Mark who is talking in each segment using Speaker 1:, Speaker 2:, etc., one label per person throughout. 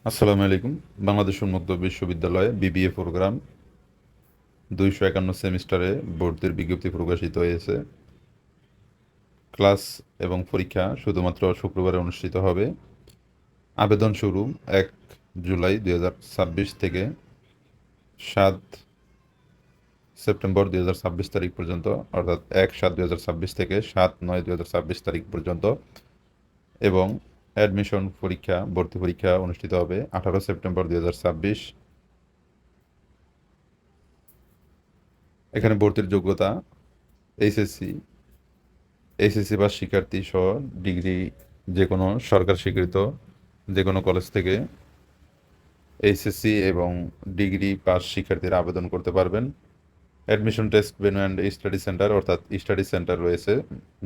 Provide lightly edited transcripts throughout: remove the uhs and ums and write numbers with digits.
Speaker 1: আসসালামু আলাইকুম। বাংলাদেশ উন্মুক্ত বিশ্ববিদ্যালয়ে বিবিএ প্রোগ্রাম 251 সেমিস্টারে ভর্তির বিজ্ঞপ্তি প্রকাশিত হয়েছে। ক্লাস এবং পরীক্ষা শুধুমাত্র শুক্রবারে অনুষ্ঠিত হবে। আবেদন শুরু 1 জুলাই 2026 থেকে 7 সেপ্টেম্বর 2026 তারিখ পর্যন্ত, অর্থাৎ 1/7/2026 থেকে 7/9/2026 তারিখ পর্যন্ত। এবং অ্যাডমিশন পরীক্ষা, ভর্তি পরীক্ষা অনুষ্ঠিত হবে 18 সেপ্টেম্বর 2026। এখানে ভর্তির যোগ্যতা এইচএসসি পাস শিক্ষার্থী সহ ডিগ্রি, যে কোনো সরকার স্বীকৃত যে কোনো কলেজ থেকে এইচএসসি এবং ডিগ্রি পাস শিক্ষার্থীরা আবেদন করতে পারবেন। Admission test venue and study centre, অর্থাৎ স্টাডি সেন্টার রয়েছে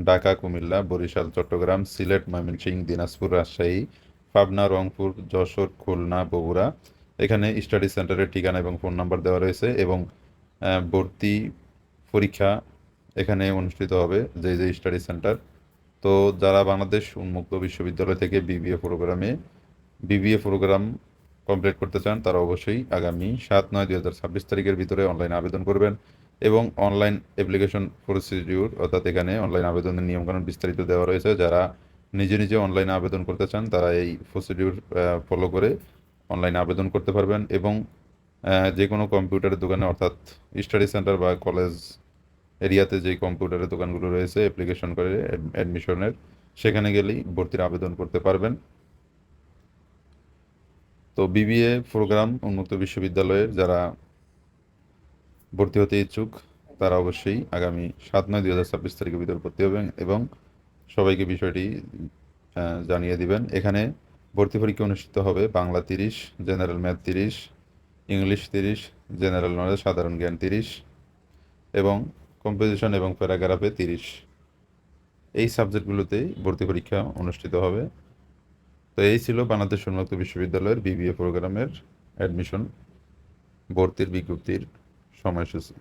Speaker 1: ঢাকা, কুমিল্লা, বরিশাল, চট্টগ্রাম, সিলেট, ময়মনসিংহ, দিনাজপুর, রাজশাহী, পাবনা, রংপুর, যশোর, খুলনা, বগুড়া। এখানে স্টাডি সেন্টারের ঠিকানা এবং ফোন নাম্বার দেওয়া রয়েছে। এবং ভর্তি পরীক্ষা এখানে অনুষ্ঠিত হবে যে স্টাডি সেন্টার। তো যারা বাংলাদেশ উন্মুক্ত বিশ্ববিদ্যালয় থেকে বিবিএ প্রোগ্রাম কমপ্লিট করতে চান, তারা অবশ্যই আগামী 7/9/2026 তারিখের ভিতরে অনলাইনে আবেদন করবেন। এবং অনলাইন অ্যাপ্লিকেশন প্রসিডিউর, অর্থাৎ এখানে অনলাইন আবেদনের নিয়মকানুন বিস্তারিত দেওয়া রয়েছে। যারা নিজে নিজে অনলাইনে আবেদন করতে চান, তারা এই প্রসিডিউর ফলো করে অনলাইনে আবেদন করতে পারবেন। এবং যে কোনো কম্পিউটারের দোকানে, অর্থাৎ স্টাডি সেন্টার বা কলেজ এরিয়াতে যে কম্পিউটারের দোকানগুলো রয়েছে অ্যাপ্লিকেশন করে অ্যাডমিশনের, সেখানে গেলেই ভর্তির আবেদন করতে পারবেন। তো বিবিএ প্রোগ্রাম উন্মুক্ত বিশ্ববিদ্যালয়ের যারা ভর্তি হতে ইচ্ছুক, তারা অবশ্যই আগামী 7/9/2026 তারিখের ভিতরে ভর্তি হবেন এবং সবাইকে বিষয়টি জানিয়ে দিবেন। এখানে ভর্তি পরীক্ষা অনুষ্ঠিত হবে Bangla 30, general math 30, English 30, general knowledge সাধারণ জ্ঞান 30 এবং কম্পোজিশন এবং প্যারাগ্রাফে 30। এই সাবজেক্টগুলোতেই ভর্তি পরীক্ষা অনুষ্ঠিত হবে। তো এই ছিল বাংলাদেশ উন্মুক্ত বিশ্ববিদ্যালয়ের বিবিএ প্রোগ্রামের অ্যাডমিশন ভর্তির বিজ্ঞপ্তির সময়সূচি।